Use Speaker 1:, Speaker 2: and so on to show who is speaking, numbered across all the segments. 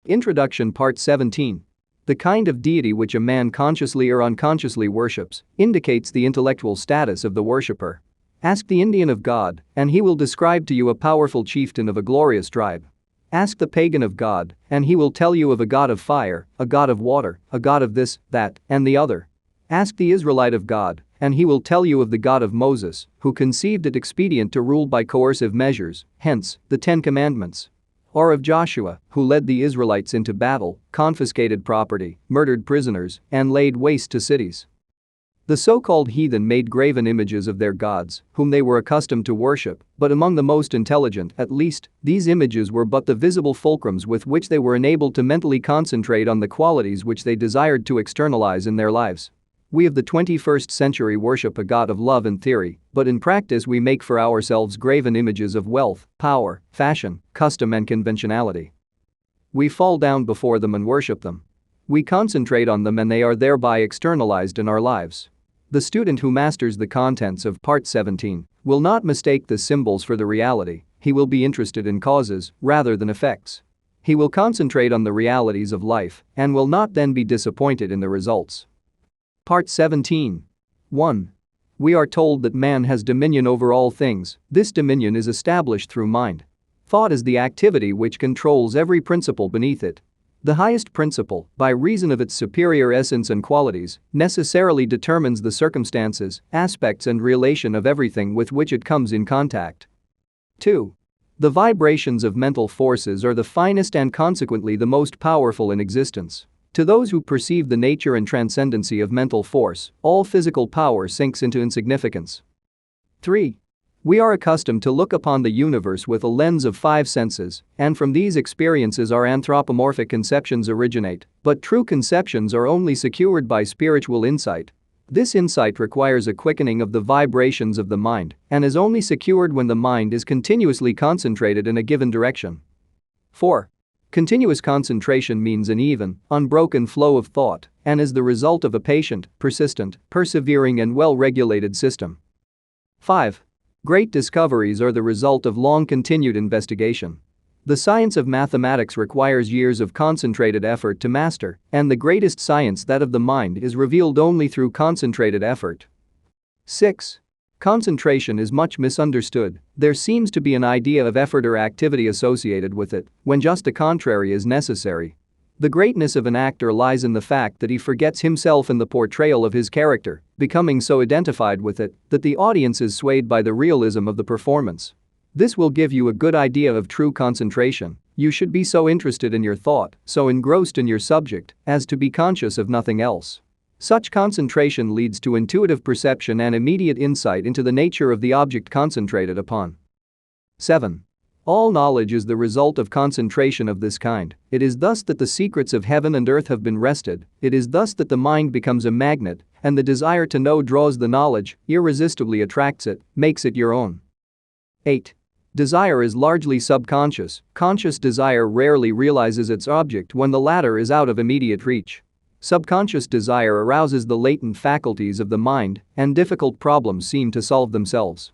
Speaker 1: Introduction Part 17. The kind of deity which a man consciously or unconsciously worships indicates the intellectual status of the worshipper. Ask the Indian of God, and he will describe to you a powerful chieftain of a glorious tribe. Ask the pagan of God, and he will tell you of a god of fire, a god of water, a god of this, that, and the other. Ask the Israelite of God, and he will tell you of the God of Moses, who conceived it expedient to rule by coercive measures, hence, the 10 Commandments. Or of Joshua, who led the Israelites into battle, confiscated property, murdered prisoners, and laid waste to cities. The so-called heathen made graven images of their gods, whom they were accustomed to worship, but among the most intelligent, at least, these images were but the visible fulcrums with which they were enabled to mentally concentrate on the qualities which they desired to externalize in their lives. We of the 21st century worship a God of love in theory, but in practice we make for ourselves graven images of wealth, power, fashion, custom and conventionality. We fall down before them and worship them. We concentrate on them and they are thereby externalized in our lives. The student who masters the contents of Part 17 will not mistake the symbols for the reality, he will be interested in causes rather than effects. He will concentrate on the realities of life and will not then be disappointed in the results. Part 17. 1. We are told that man has dominion over all things. This dominion is established through mind. Thought is the activity which controls every principle beneath it. The highest principle, by reason of its superior essence and qualities, necessarily determines the circumstances, aspects and relation of everything with which it comes in contact. 2. The vibrations of mental forces are the finest and consequently the most powerful in existence. To those who perceive the nature and transcendency of mental force, all physical power sinks into insignificance. 3. We are accustomed to look upon the universe with a lens of 5 senses, and from these experiences our anthropomorphic conceptions originate, but true conceptions are only secured by spiritual insight. This insight requires a quickening of the vibrations of the mind and is only secured when the mind is continuously concentrated in a given direction. 4. Continuous concentration means an even, unbroken flow of thought and is the result of a patient, persistent, persevering and well-regulated system. 5. Great discoveries are the result of long-continued investigation. The science of mathematics requires years of concentrated effort to master, and the greatest science, that of the mind, is revealed only through concentrated effort. 6. Concentration is much misunderstood. There seems to be an idea of effort or activity associated with it, when just the contrary is necessary. The greatness of an actor lies in the fact that he forgets himself in the portrayal of his character, becoming so identified with it that the audience is swayed by the realism of the performance. This will give you a good idea of true concentration. You should be so interested in your thought, so engrossed in your subject, as to be conscious of nothing else. Such concentration leads to intuitive perception and immediate insight into the nature of the object concentrated upon. 7. All knowledge is the result of concentration of this kind. It is thus that the secrets of heaven and earth have been wrested. It is thus that the mind becomes a magnet, and the desire to know draws the knowledge, irresistibly attracts it, makes it your own. 8. Desire is largely subconscious. Conscious desire rarely realizes its object when the latter is out of immediate reach. Subconscious desire arouses the latent faculties of the mind, and difficult problems seem to solve themselves.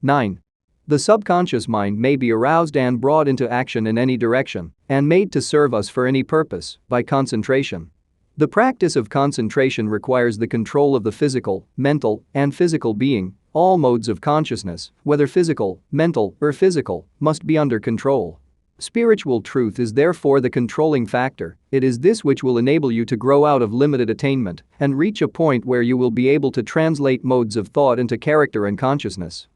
Speaker 1: 9. The subconscious mind may be aroused and brought into action in any direction, and made to serve us for any purpose, by concentration. The practice of concentration requires the control of the physical, mental, and physical being. All modes of consciousness, whether physical, mental, or physical, must be under control. Spiritual truth is therefore the controlling factor. It is this which will enable you to grow out of limited attainment and reach a point where you will be able to translate modes of thought into character and consciousness.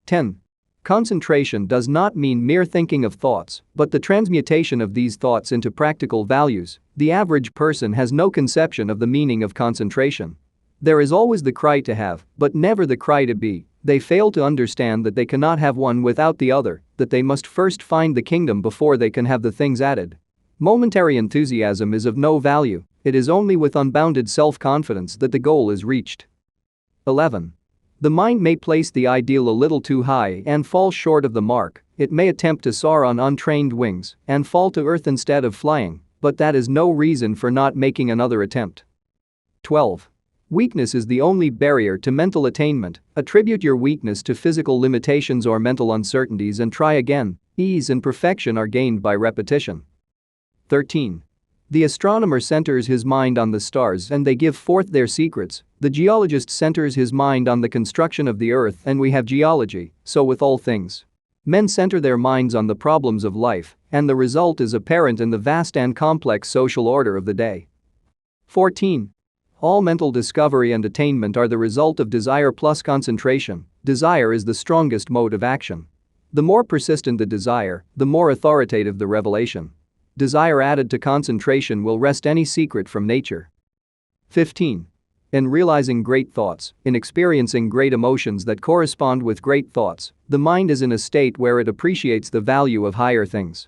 Speaker 1: 10. Concentration does not mean mere thinking of thoughts, but the transmutation of these thoughts into practical values. The average person has no conception of the meaning of concentration. There is always the cry to have, but never the cry to be. They fail to understand that they cannot have one without the other, that they must first find the kingdom before they can have the things added. Momentary enthusiasm is of no value. It is only with unbounded self-confidence that the goal is reached. 11. The mind may place the ideal a little too high and fall short of the mark. It may attempt to soar on untrained wings and fall to earth instead of flying, but that is no reason for not making another attempt. 12. Weakness is the only barrier to mental attainment. Attribute your weakness to physical limitations or mental uncertainties and try again. Ease and perfection are gained by repetition. 13. The astronomer centers his mind on the stars and they give forth their secrets. The geologist centers his mind on the construction of the earth and we have geology, so with all things. Men center their minds on the problems of life, and the result is apparent in the vast and complex social order of the day. 14. All mental discovery and attainment are the result of desire plus concentration. Desire is the strongest mode of action. The more persistent the desire, the more authoritative the revelation. Desire added to concentration will wrest any secret from nature. 15. In realizing great thoughts, in experiencing great emotions that correspond with great thoughts, the mind is in a state where it appreciates the value of higher things.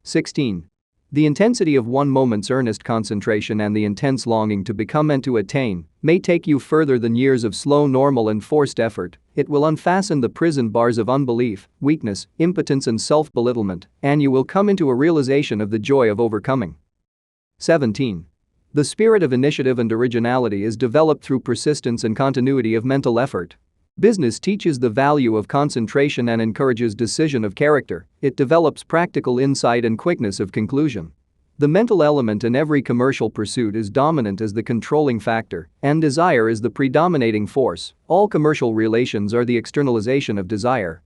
Speaker 1: 16. The intensity of one moment's earnest concentration and the intense longing to become and to attain may take you further than years of slow, normal and forced effort. It will unfasten the prison bars of unbelief, weakness, impotence and self-belittlement, and you will come into a realization of the joy of overcoming. 17. The spirit of initiative and originality is developed through persistence and continuity of mental effort. Business teaches the value of concentration and encourages decision of character. It develops practical insight and quickness of conclusion. The mental element in every commercial pursuit is dominant as the controlling factor, and desire is the predominating force. All commercial relations are the externalization of desire.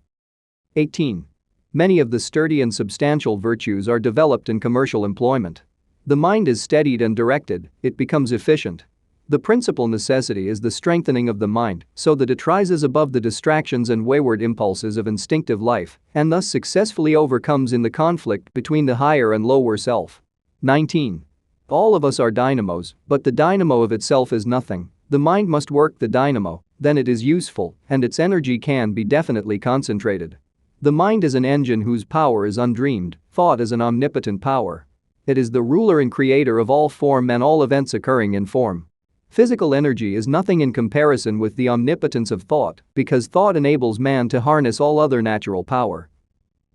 Speaker 1: 18. Many of the sturdy and substantial virtues are developed in commercial employment. The mind is steadied and directed, it becomes efficient. The principal necessity is the strengthening of the mind so that it rises above the distractions and wayward impulses of instinctive life and thus successfully overcomes in the conflict between the higher and lower self. 19. All of us are dynamos, but the dynamo of itself is nothing. The mind must work the dynamo, then it is useful, and its energy can be definitely concentrated. The mind is an engine whose power is undreamed, thought is an omnipotent power. It is the ruler and creator of all form and all events occurring in form. Physical energy is nothing in comparison with the omnipotence of thought because thought enables man to harness all other natural power.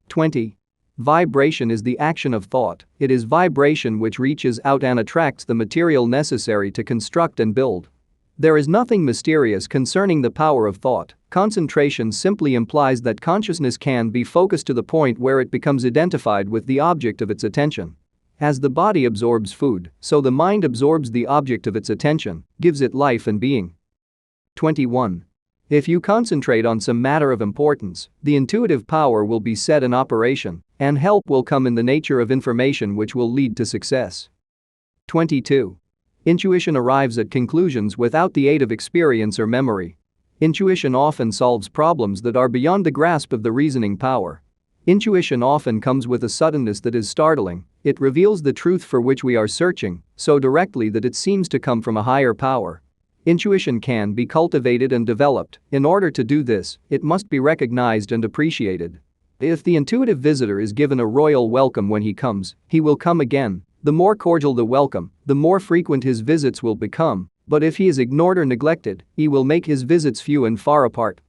Speaker 1: 20. Vibration is the action of thought. It is vibration which reaches out and attracts the material necessary to construct and build. There is nothing mysterious concerning the power of thought. Concentration simply implies that consciousness can be focused to the point where it becomes identified with the object of its attention. As the body absorbs food, so the mind absorbs the object of its attention, gives it life and being. 21. If you concentrate on some matter of importance, the intuitive power will be set in operation, and help will come in the nature of information which will lead to success. 22. Intuition arrives at conclusions without the aid of experience or memory. Intuition often solves problems that are beyond the grasp of the reasoning power. Intuition often comes with a suddenness that is startling. It reveals the truth for which we are searching so directly that it seems to come from a higher power. Intuition can be cultivated and developed. In order to do this, it must be recognized and appreciated. If the intuitive visitor is given a royal welcome when he comes, he will come again. The more cordial the welcome, the more frequent his visits will become, but if he is ignored or neglected, he will make his visits few and far apart.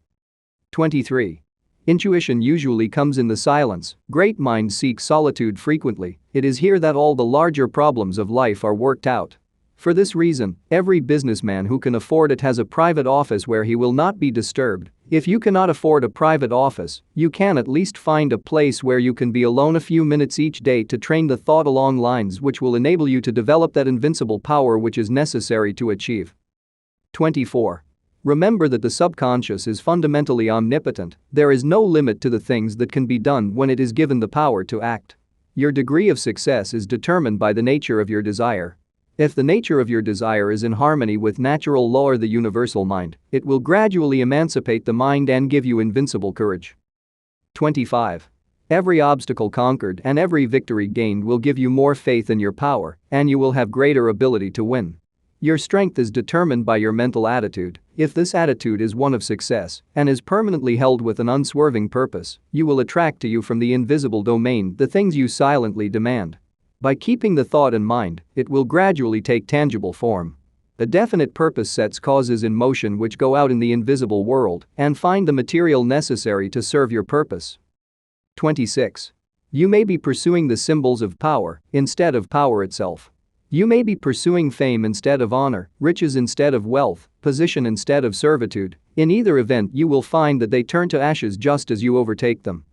Speaker 1: 23. Intuition usually comes in the silence. Great minds seek solitude frequently. It is here that all the larger problems of life are worked out. For this reason, every businessman who can afford it has a private office where he will not be disturbed. If you cannot afford a private office, you can at least find a place where you can be alone a few minutes each day to train the thought along lines which will enable you to develop that invincible power which is necessary to achieve. 24. Remember that the subconscious is fundamentally omnipotent. There is no limit to the things that can be done when it is given the power to act. Your degree of success is determined by the nature of your desire. If the nature of your desire is in harmony with natural law or the universal mind, it will gradually emancipate the mind and give you invincible courage. 25. Every obstacle conquered and every victory gained will give you more faith in your power, and you will have greater ability to win. Your strength is determined by your mental attitude. If this attitude is one of success and is permanently held with an unswerving purpose, you will attract to you from the invisible domain the things you silently demand. By keeping the thought in mind, it will gradually take tangible form. A definite purpose sets causes in motion which go out in the invisible world and find the material necessary to serve your purpose. 26. You may be pursuing the symbols of power instead of power itself. You may be pursuing fame instead of honor, riches instead of wealth, position instead of servitude. In either event, you will find that they turn to ashes just as you overtake them.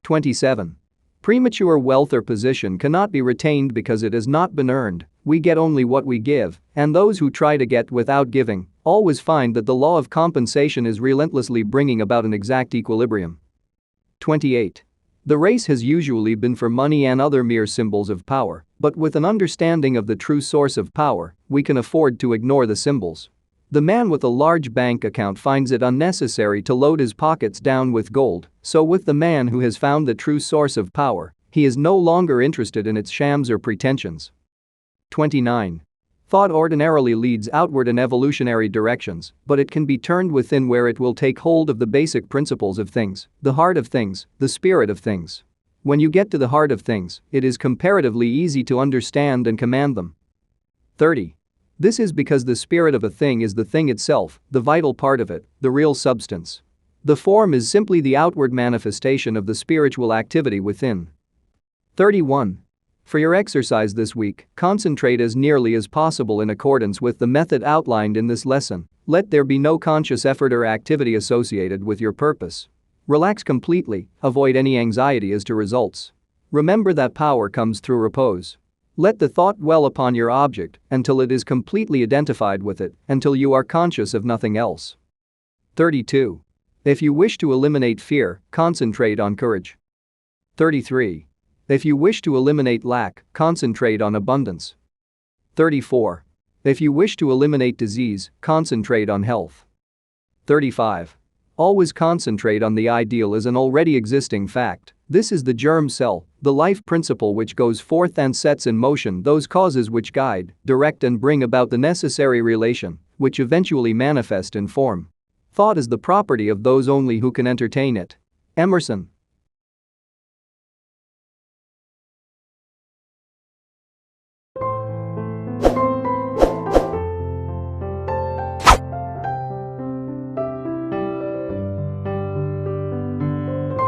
Speaker 1: 27. Premature wealth or position cannot be retained because it has not been earned. We get only what we give, and those who try to get without giving always find that the law of compensation is relentlessly bringing about an exact equilibrium. 28. The race has usually been for money and other mere symbols of power, but with an understanding of the true source of power, we can afford to ignore the symbols. The man with a large bank account finds it unnecessary to load his pockets down with gold, so with the man who has found the true source of power, he is no longer interested in its shams or pretensions. 29. Thought ordinarily leads outward in evolutionary directions, but it can be turned within where it will take hold of the basic principles of things, the heart of things, the spirit of things. When you get to the heart of things, it is comparatively easy to understand and command them. 30. This is because the spirit of a thing is the thing itself, the vital part of it, the real substance. The form is simply the outward manifestation of the spiritual activity within. 31. For your exercise this week, concentrate as nearly as possible in accordance with the method outlined in this lesson. Let there be no conscious effort or activity associated with your purpose. Relax completely, avoid any anxiety as to results. Remember that power comes through repose. Let the thought dwell upon your object until it is completely identified with it, until you are conscious of nothing else. 32. If you wish to eliminate fear, concentrate on courage. 33. If you wish to eliminate lack, concentrate on abundance. 34. If you wish to eliminate disease, concentrate on health. 35. Always concentrate on the ideal as an already existing fact. This is the germ cell, the life principle which goes forth and sets in motion those causes which guide, direct and bring about the necessary relation, which eventually manifest in form. Thought is the property of those only who can entertain it. Emerson.